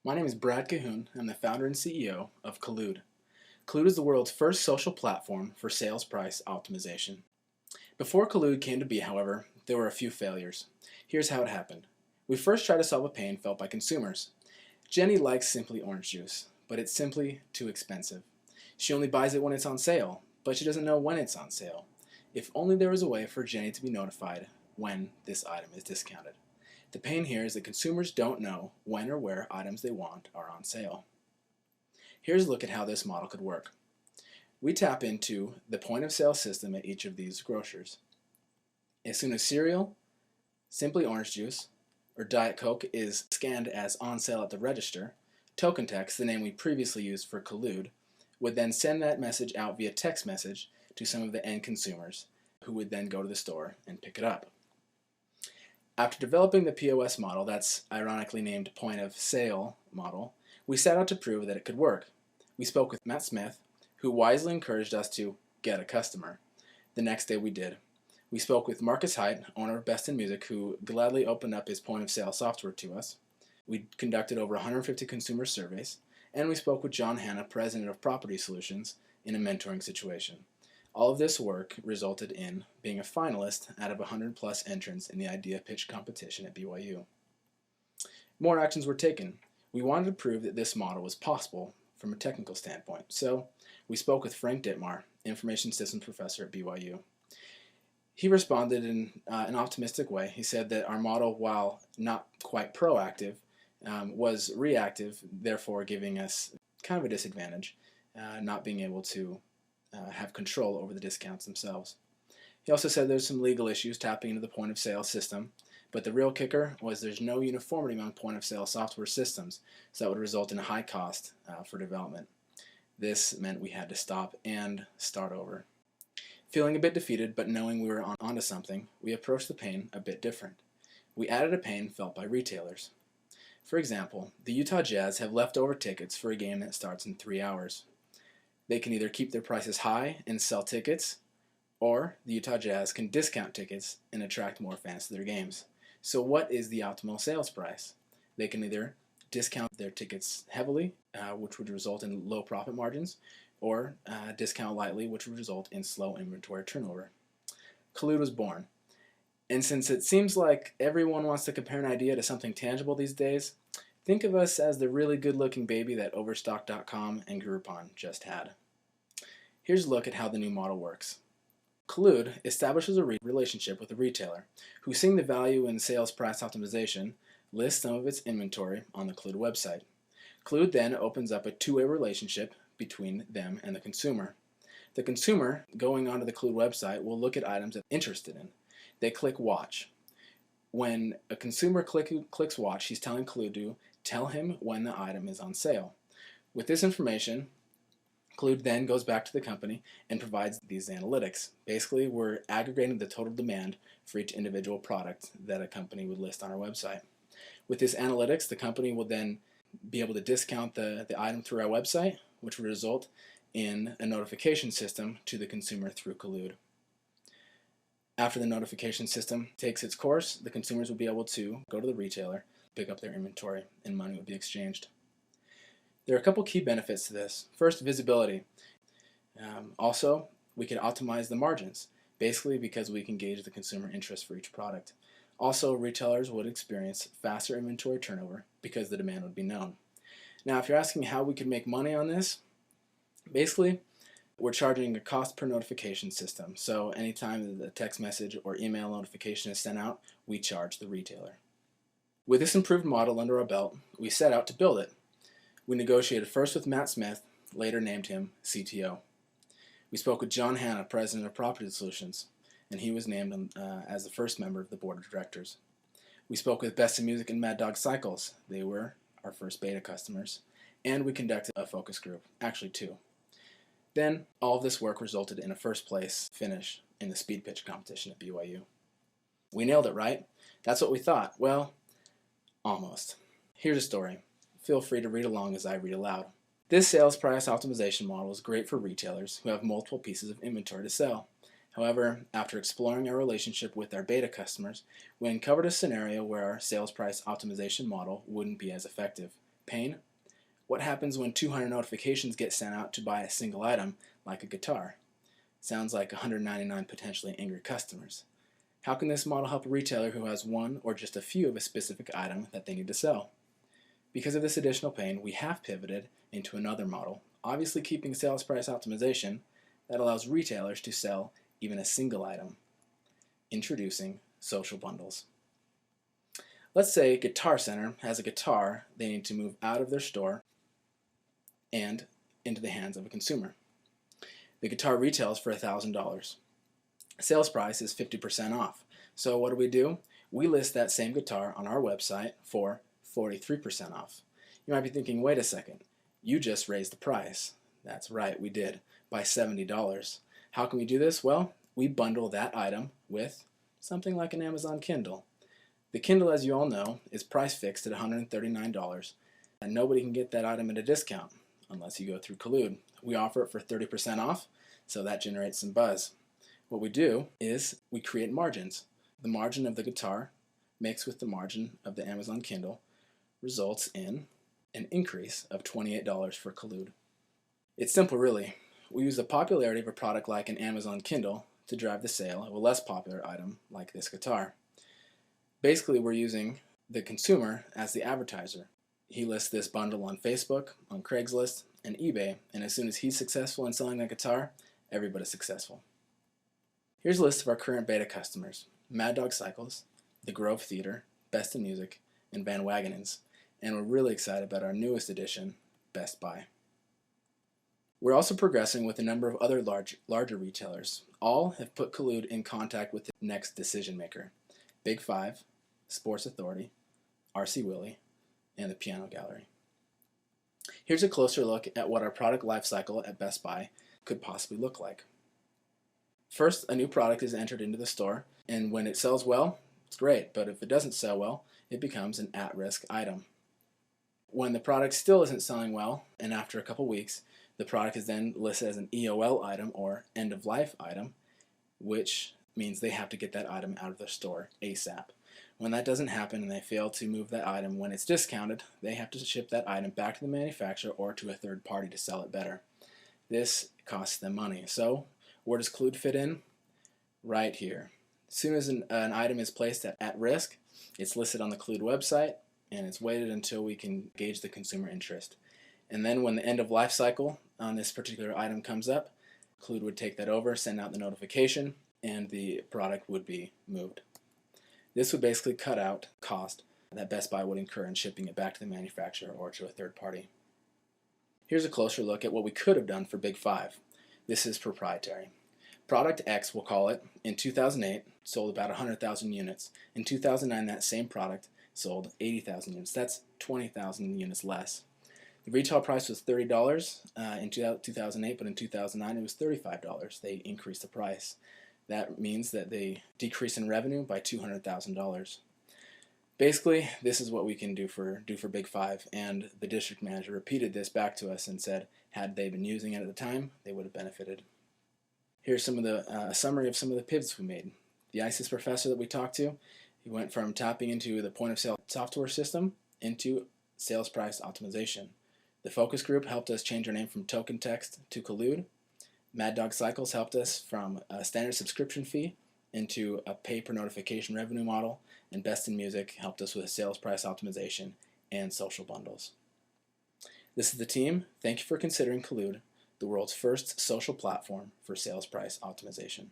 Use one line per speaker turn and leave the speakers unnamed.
My name is Brad Cahoon. I'm the founder and CEO of Collude. Collude is the world's first social platform for sales price optimization. Before Collude came to be, however, there were a few failures. Here's how it happened. We first tried to solve a pain felt by consumers. Jenny likes Simply Orange Juice, but it's simply too expensive. She only buys it when it's on sale, but she doesn't know when it's on sale. If only there was a way for Jenny to be notified when this item is discounted. The pain here is that consumers don't know when or where items they want are on sale. Here's a look at how this model could work. We tap into the point of sale system at each of these grocers. As soon as cereal, Simply Orange Juice, or Diet Coke is scanned as on sale at the register, Token Text, the name we previously used for Collude, would then send that message out via text message to some of the end consumers, who would then go to the store and pick it up. After developing the POS model, that's ironically named point of sale model, we set out to prove that it could work. We spoke with Matt Smith, who wisely encouraged us to get a customer. The next day we did. We spoke with Marcus Height, owner of Best in Music, who gladly opened up his point of sale software to us. We conducted over 150 consumer surveys, and we spoke with John Hanna, president of Property Solutions, in a mentoring situation. All of this work resulted in being a finalist out of 100 plus entrants in the idea pitch competition at BYU. More actions were taken. We wanted to prove that this model was possible from a technical standpoint, so we spoke with Frank Dittmar, information systems professor at BYU. He responded in an optimistic way. He said that our model, while not quite proactive, was reactive, therefore giving us kind of a disadvantage, not being able to have control over the discounts themselves. He also said there's some legal issues tapping into the point of sale system, but the real kicker was there's no uniformity among point of sale software systems, so that would result in a high cost for development. This meant we had to stop and start over. Feeling a bit defeated, but knowing we were onto something, we approached the pain a bit different. We added a pain felt by retailers. For example, the Utah Jazz have leftover tickets for a game that starts in 3 hours. They can either keep their prices high and sell tickets, or the Utah Jazz can discount tickets and attract more fans to their games. So what is the optimal sales price? They can either discount their tickets heavily, which would result in low profit margins, or discount lightly, which would result in slow inventory turnover. Collude was born. And since it seems like everyone wants to compare an idea to something tangible these days, think of us as the really good-looking baby that Overstock.com and Groupon just had. Here's a look at how the new model works. Collude establishes a relationship with a retailer who, seeing the value in sales price optimization, lists some of its inventory on the Collude website. Collude then opens up a two-way relationship between them and the consumer. The consumer, going onto the Collude website, will look at items they're interested in. They click Watch. When a consumer clicks Watch, he's telling Collude to tell him when the item is on sale. With this information, Collude then goes back to the company and provides these analytics. Basically, we're aggregating the total demand for each individual product that a company would list on our website. With this analytics, the company will then be able to discount the item through our website, which will result in a notification system to the consumer through Collude. After the notification system takes its course, the consumers will be able to go to the retailer, pick up their inventory, and money will be exchanged. There are a couple key benefits to this. First, visibility. Also, we can optimize the margins, basically because we can gauge the consumer interest for each product. Also, retailers would experience faster inventory turnover because the demand would be known. Now, if you're asking how we can make money on this, basically, we're charging a cost per notification system. So anytime the text message or email notification is sent out, we charge the retailer. With this improved model under our belt, we set out to build it. We negotiated first with Matt Smith, later named him CTO. We spoke with John Hanna, president of Property Solutions, and he was named as the first member of the board of directors. We spoke with Best in Music and Mad Dog Cycles. They were our first beta customers. And we conducted a focus group, actually 2. Then, all of this work resulted in a first place finish in the speed pitch competition at BYU. We nailed it, right? That's what we thought. Well, almost. Here's a story. Feel free to read along as I read aloud. This sales price optimization model is great for retailers who have multiple pieces of inventory to sell. However, after exploring our relationship with our beta customers, we uncovered a scenario where our sales price optimization model wouldn't be as effective. Pain? What happens when 200 notifications get sent out to buy a single item, like a guitar? Sounds like 199 potentially angry customers. How can this model help a retailer who has one or just a few of a specific item that they need to sell? Because of this additional pain, we have pivoted into another model, obviously keeping sales price optimization, that allows retailers to sell even a single item. Introducing social bundles. Let's say Guitar Center has a guitar they need to move out of their store and into the hands of a consumer. The guitar retails for $1,000. Sales price is 50% off. So what do? We list that same guitar on our website for 43% off. You might be thinking, wait a second, you just raised the price. That's right, we did, by $70. How can we do this? Well, we bundle that item with something like an Amazon Kindle. The Kindle, as you all know, is price fixed at $139, and nobody can get that item at a discount unless you go through Collude. We offer it for 30% off, so that generates some buzz. What we do is we create margins. The margin of the guitar mixed with the margin of the Amazon Kindle results in an increase of $28 for Collude. It's simple, really. We use the popularity of a product like an Amazon Kindle to drive the sale of a less popular item like this guitar. Basically, we're using the consumer as the advertiser. He lists this bundle on Facebook, on Craigslist, and eBay, and as soon as he's successful in selling that guitar, everybody's successful. Here's a list of our current beta customers: Mad Dog Cycles, the Grove Theater, Best in Music, and Van Wagonins, and we're really excited about our newest addition, Best Buy. We're also progressing with a number of other larger retailers. All have put Collude in contact with the next decision maker: Big Five, Sports Authority, RC Willey, and the Piano Gallery. Here's a closer look at what our product lifecycle at Best Buy could possibly look like. First, a new product is entered into the store, and when it sells well, it's great, but if it doesn't sell well, it becomes an at-risk item. When the product still isn't selling well, and after a couple weeks, the product is then listed as an EOL item, or end-of-life item, which means they have to get that item out of their store ASAP. When that doesn't happen and they fail to move that item when it's discounted, they have to ship that item back to the manufacturer or to a third party to sell it better. This costs them money. So where does Collude fit in? Right here. As soon as an item is placed at risk, it's listed on the Collude website, and it's waited until we can gauge the consumer interest. And then when the end of life cycle on this particular item comes up, Collude would take that over, send out the notification, and the product would be moved. This would basically cut out cost that Best Buy would incur in shipping it back to the manufacturer or to a third party. Here's a closer look at what we could have done for Big Five. This is proprietary. Product X, we'll call it, in 2008 sold about 100,000 units. In 2009, that same product sold 80,000 units. That's 20,000 units less. The retail price was $30 in 2008, but in 2009 it was $35. They increased the price. That means that they decrease in revenue by $200,000. Basically, this is what we can do for Big Five, and the district manager repeated this back to us and said, had they been using it at the time, they would have benefited. Here's some of the summary of some of the pivots we made. The ISIS professor that we talked to, he went from tapping into the point-of-sale software system into sales price optimization. The focus group helped us change our name from Token Text to Collude. Mad Dog Cycles helped us from a standard subscription fee into a pay-per-notification revenue model, and Best in Music helped us with sales price optimization and social bundles. This is the team. Thank you for considering Collude, the world's first social platform for sales price optimization.